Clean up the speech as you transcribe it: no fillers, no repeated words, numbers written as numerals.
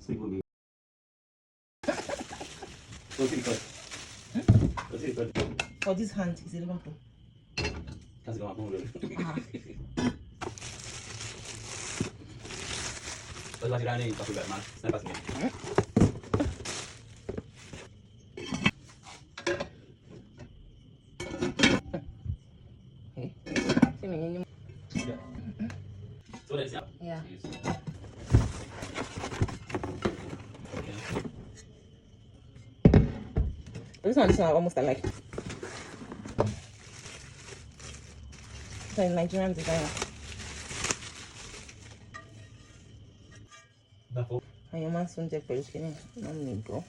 Sleep with me. Go to the cut. Go to the cut. For this hand, is 11 Pro. Kasi kung ako ulo. Pag ba sila na yung pasugat, mas napas niya. So that's it. Yeah. This one is almost alike. So Nigerian designer. Dako. And your man soon take for skinny. No need go.